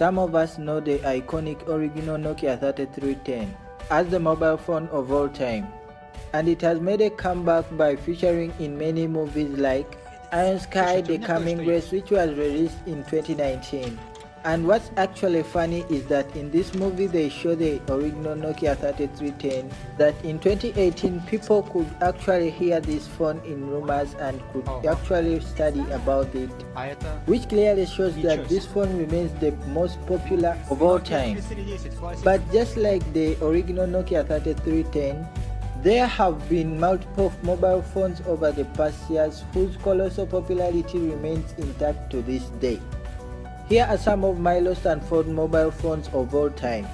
some of us know the iconic original Nokia 3310 as the mobile phone of all time, and it has made a comeback by featuring in many movies like Iron Sky: The Coming Race, which was released in 2019. And what's actually funny is that in this movie they show the original Nokia 3310 that in 2018 people could actually hear this phone in rumors and could actually study about it, which clearly shows that this phone remains the most popular of all time. But just like the original Nokia 3310, there have been multiple mobile phones over the past years whose colossal popularity remains intact to this day. Here are some of my lost and found mobile phones of all time.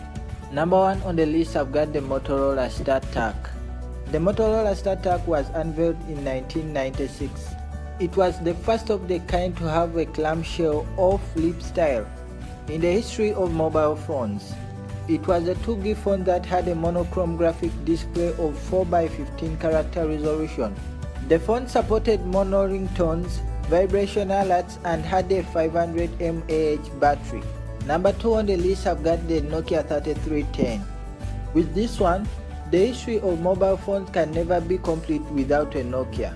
Number 1 on the list, I've got the Motorola Startac. The Motorola Startac was unveiled in 1996. It was the first of the kind to have a clamshell or flip style in the history of mobile phones. It was a 2G phone that had a monochrome graphic display of 4x15 character resolution. The phone supported mono ringtones, vibration alerts, and had a 500 mAh battery. Number 2 on the list, I've got the Nokia 3310. With this one, the history of mobile phones can never be complete without a Nokia.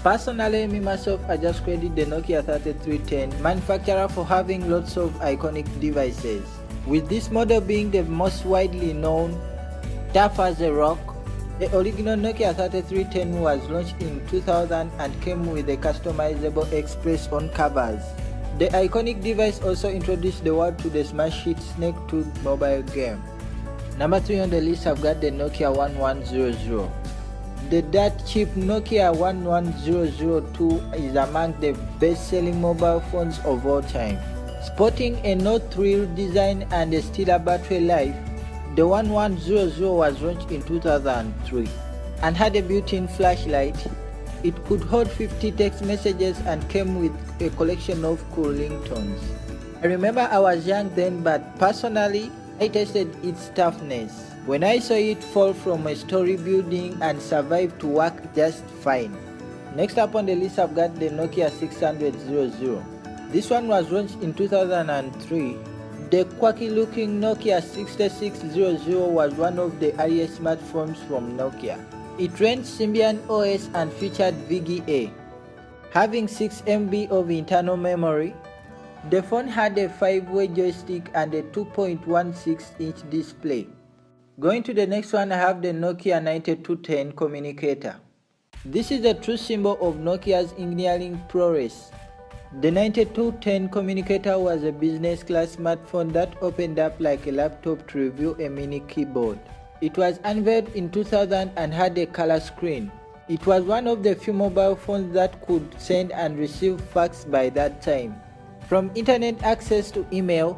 Personally, me myself, I just credit the Nokia 3310 manufacturer for having lots of iconic devices, with this model being the most widely known, tough as a rock. The original Nokia 3310 was launched in 2000 and came with a customizable express on covers. The iconic device also introduced the world to the smash hit Snake Tooth mobile game. Number 3 on the list, I've got the Nokia 1100. The dirt cheap Nokia 11002 is among the best-selling mobile phones of all time. Sporting a no-thrill design and a stellar battery life, the 1100 was launched in 2003 and had a built-in flashlight. It could hold 50 text messages and came with a collection of cool ringtones. I remember I was young then, but personally, I tested its toughness when I saw it fall from a story building and survive to work just fine. Next up on the list, I've got the Nokia 60000. This one was launched in 2003. The quirky looking Nokia 6600 was one of the earliest smartphones from Nokia. It ran Symbian OS and featured VGA. Having 6 MB of internal memory, the phone had a 5-way joystick and a 2.16-inch display. Going to the next one, I have the Nokia 9210 Communicator. This is a true symbol of Nokia's engineering prowess. The 9210 Communicator was a business-class smartphone that opened up like a laptop to reveal a mini keyboard. It was unveiled in 2000 and had a color screen. It was one of the few mobile phones that could send and receive fax by that time. From internet access to email,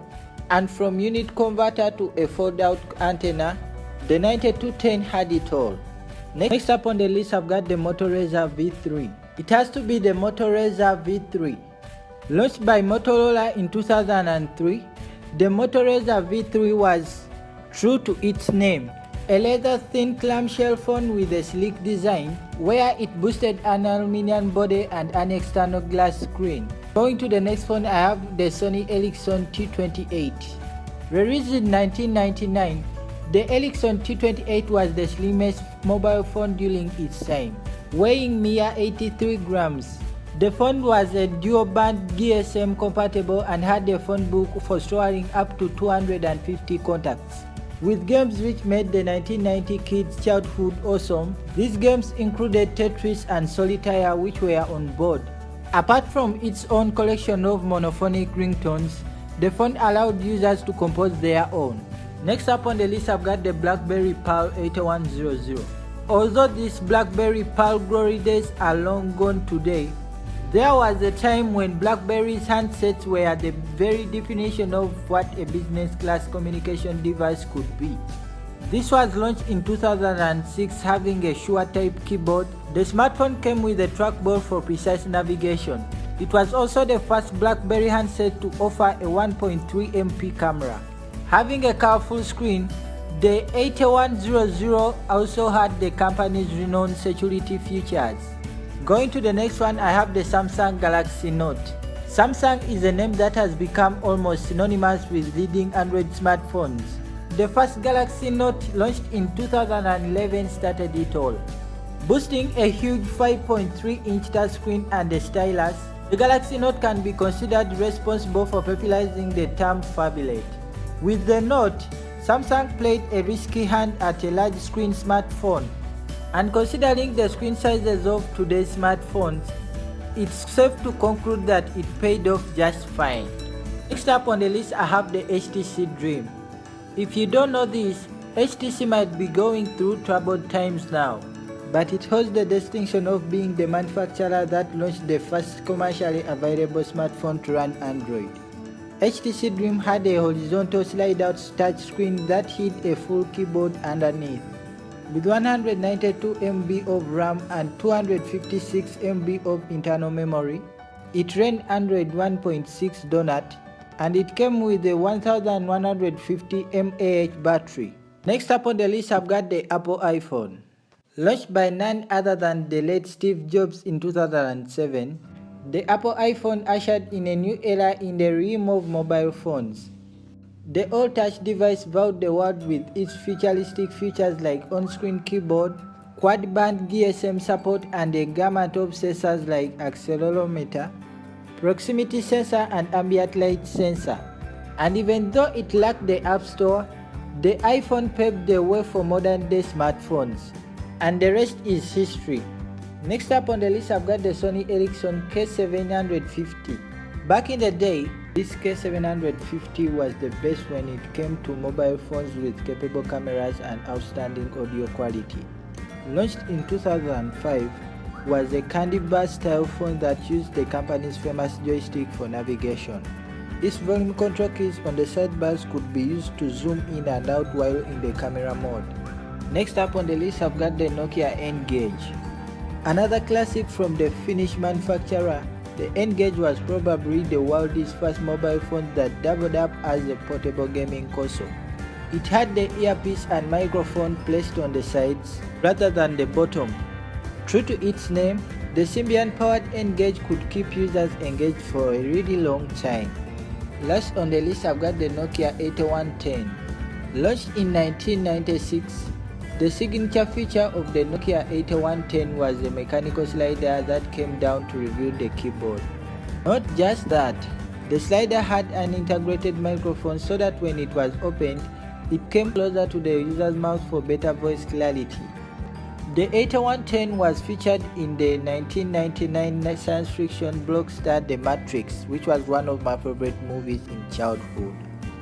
and from unit converter to a fold-out antenna, the 9210 had it all. Next up on the list, I've got the Motorola V3. It has to be the Motorola V3. Launched by Motorola in 2003, the Motorola V3 was, true to its name, a leather-thin clamshell phone with a sleek design, where it boasted an aluminum body and an external glass screen. Going to the next phone, I have the Sony Ericsson T28. Released in 1999, the Ericsson T28 was the slimmest mobile phone during its time, weighing mere 83 grams. The phone was a dual-band GSM compatible and had a phone book for storing up to 250 contacts. With games which made the 1990 kids' childhood awesome, these games included Tetris and Solitaire, which were on board. Apart from its own collection of monophonic ringtones, the phone allowed users to compose their own. Next up on the list, I've got the Blackberry Pal 8100. Although these Blackberry Pal glory days are long gone today, there was a time when BlackBerry's handsets were the very definition of what a business-class communication device could be. This was launched in 2006, having a Shure-type keyboard. The smartphone came with a trackball for precise navigation. It was also the first BlackBerry handset to offer a 1.3 MP camera. Having a colorful screen, the 8100 also had the company's renowned security features. Going to the next one, I have the Samsung Galaxy Note. Samsung is a name that has become almost synonymous with leading Android smartphones. The first Galaxy Note, launched in 2011, started it all. Boasting a huge 5.3-inch touchscreen and a stylus, the Galaxy Note can be considered responsible for popularizing the term phablet. With the Note, Samsung played a risky hand at a large screen smartphone, and considering the screen sizes of today's smartphones, it's safe to conclude that it paid off just fine. Next up on the list, I have the Htc Dream. If you don't know this, HTC might be going through troubled times now, but it holds the distinction of being the manufacturer that launched the first commercially available smartphone to run Android. HTC Dream had a horizontal slide-out touchscreen that hid a full keyboard underneath. With 192 MB of RAM and 256 MB of internal memory, it ran Android 1.6 Donut, and it came with a 1150 mAh battery. Next up on the list, I've got the Apple iPhone. Launched by none other than the late Steve Jobs in 2007, the Apple iPhone ushered in a new era in the realm of mobile phones. The all-touch device wowed the world with its futuristic features like on-screen keyboard, quad-band GSM support, and a gamut of sensors like accelerometer, proximity sensor, and ambient light sensor. And even though it lacked the App Store, the iPhone paved the way for modern-day smartphones. And the rest is history. Next up on the list, I've got the Sony Ericsson K750. Back in the day, this K750 was the best when it came to mobile phones with capable cameras and outstanding audio quality. Launched in 2005, was a candy bar style phone that used the company's famous joystick for navigation. Its volume control keys on the sidebars could be used to zoom in and out while in the camera mode. Next up on the list, I've got the Nokia Ngage. Another classic from the Finnish manufacturer, the Ngage was probably the world's first mobile phone that doubled up as a portable gaming console. It had the earpiece and microphone placed on the sides rather than the bottom. True to its name, the Symbian-powered Ngage could keep users engaged for a really long time. Last on the list, I've got the Nokia 8110. Launched in 1996, the signature feature of the Nokia 8110 was a mechanical slider that came down to reveal the keyboard. Not just that, the slider had an integrated microphone so that when it was opened, it came closer to the user's mouth for better voice clarity. The 8110 was featured in the 1999 science fiction blockbuster The Matrix, which was one of my favorite movies in childhood.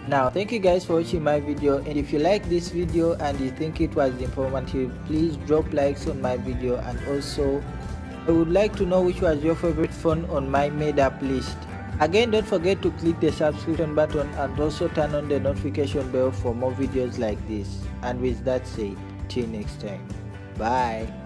Now, thank you guys for watching my video, and if you like this video and you think it was informative, please drop likes on my video, and also I would like to know which was your favorite phone on my made up list. Again, don't forget to click the subscription button and also turn on the notification bell for more videos like this. And with that said, till next time, bye.